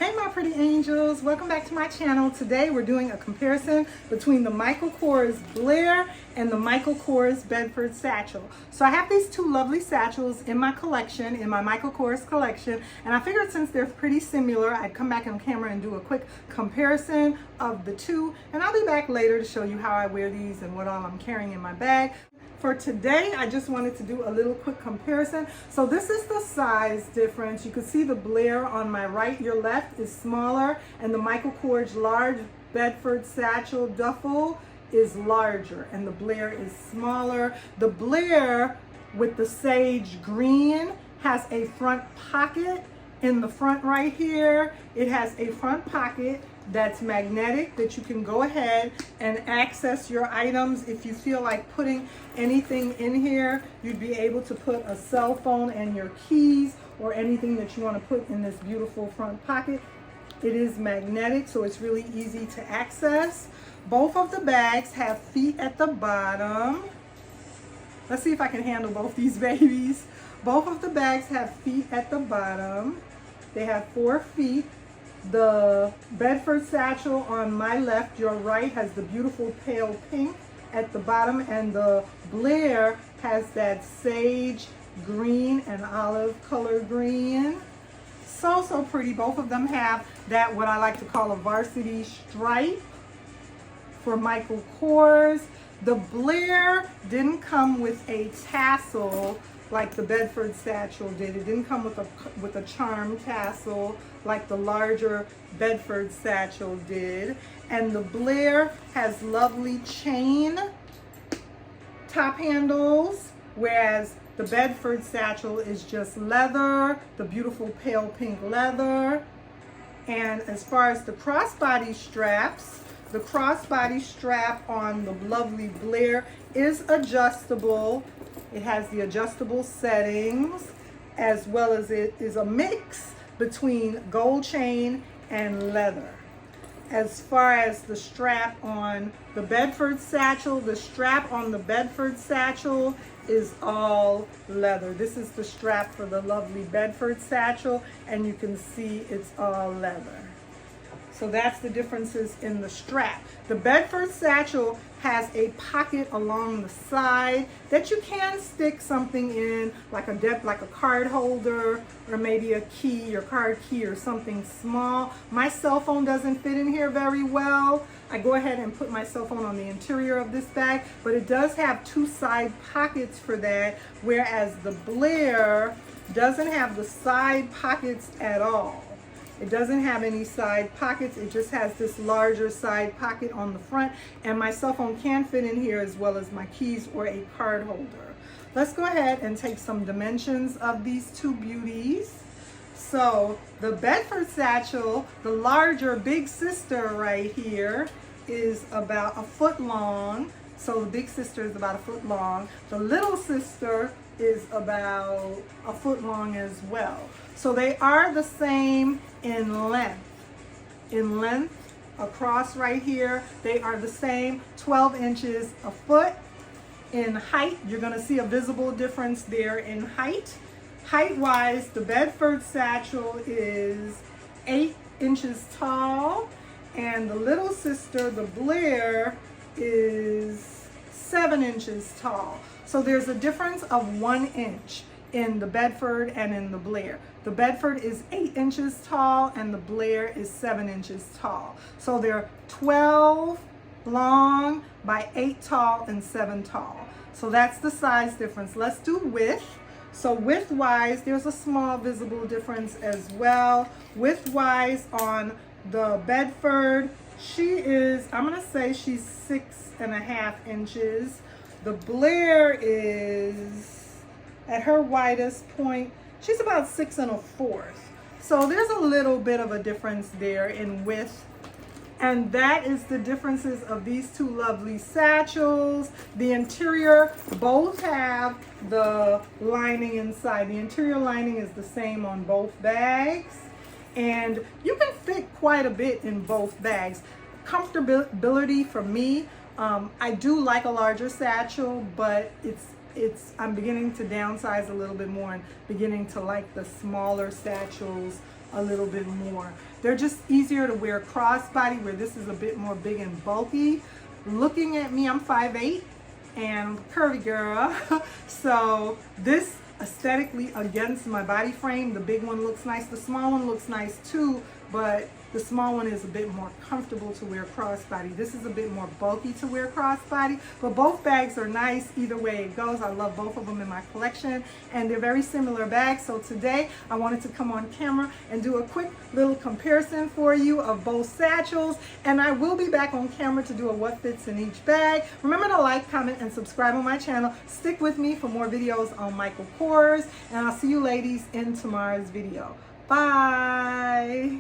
Hey my pretty angels, welcome back to my channel. Today we're doing a comparison between the Michael Kors Blaire and the Michael Kors Bedford Satchel. So I have these two lovely satchels in my collection, in my Michael Kors collection, and I figured since they're pretty similar, I'd come back on camera and do a quick comparison of the two, and I'll be back later to show you how I wear these and what all I'm carrying in my bag. For today, I just wanted to do a little quick comparison. So this is the size difference. You can see the Blaire on my right, your left is smaller, and the Michael Kors large Bedford Satchel Duffle is larger, and the Blaire is smaller. The Blaire with the sage green has a front pocket in the front right here. It has a front pocket that's magnetic that you can go ahead and access your items. If you feel like putting anything in here, you'd be able to put a cell phone and your keys or anything that you want to put in this beautiful front pocket. It is magnetic, so it's really easy to access. Both of the bags have feet at the bottom. Let's see if I can handle both these babies. Both of the bags have feet at the bottom. They have 4 feet. The Bedford Satchel on my left, your right, has the beautiful pale pink at the bottom, and the Blaire has that sage green and olive color green. So pretty. Both of them have that, what I like to call a varsity stripe for Michael Kors. The Blaire didn't come with a tassel like the Bedford Satchel did. It didn't come with a charm tassel like the larger Bedford Satchel did. And the Blaire has lovely chain top handles, whereas the Bedford Satchel is just leather, the beautiful pale pink leather. And as far as the crossbody straps, the crossbody strap on the lovely Blaire is adjustable. It has the adjustable settings, as well as it is a mix between gold chain and leather. As far as the strap on the Bedford Satchel, the strap on the Bedford Satchel is all leather. This is the strap for the lovely Bedford Satchel, and you can see it's all leather. So that's the differences in the strap. The Bedford Satchel has a pocket along the side that you can stick something in, like a card holder, or maybe a key, your card key, or something small. My cell phone doesn't fit in here very well. I go ahead and put my cell phone on the interior of this bag, but it does have 2 side pockets for that, whereas the Blaire doesn't have the side pockets at all. It doesn't have any side pockets. It just has this larger side pocket on the front, and my cell phone can fit in here, as well as my keys or a card holder. Let's go ahead and take some dimensions of these two beauties. So the Bedford Satchel, the larger big sister right here, is about 1 foot long. So the big sister is about 1 foot long. The little sister is about 1 foot long as well. So they are the same in length. In length, across right here, they are the same, 12 inches a foot. In height, you're gonna see a visible difference there in height. Height-wise, the Bedford Satchel is 8 inches tall, and the little sister, the Blaire, is 7 inches tall. So there's a difference of 1 inch in the Bedford and in the Blaire. The Bedford is 8 inches tall and the Blaire is 7 inches tall. So they're 12 long by 8 tall and 7 tall. So that's the size difference. Let's do width. So width-wise, there's a small visible difference as well. Width-wise on the Bedford, she is, I'm gonna say she's 6.5 inches. The Blaire is, at her widest point, she's about 6 1/4. So there's a little bit of a difference there in width. And that is the differences of these two lovely satchels. The interior, both have the lining inside. The interior lining is the same on both bags. And you can fit quite a bit in both bags. Comfortability for me, I do like a larger satchel, but I'm beginning to downsize a little bit more and beginning to like the smaller satchels a little bit more. They're just easier to wear crossbody, where this is a bit more big and bulky. Looking at me, I'm 5'8" and curvy girl. So this aesthetically against my body frame, the big one looks nice, the small one looks nice too, but the small one is a bit more comfortable to wear crossbody. This is a bit more bulky to wear crossbody, but both bags are nice either way it goes. I love both of them in my collection, and they're very similar bags. So today I wanted to come on camera and do a quick little comparison for you of both satchels, and I will be back on camera to do a what fits in each bag. Remember to like, comment, and subscribe on my channel. Stick with me for more videos on Michael Kors, and I'll see you ladies in tomorrow's video. Bye.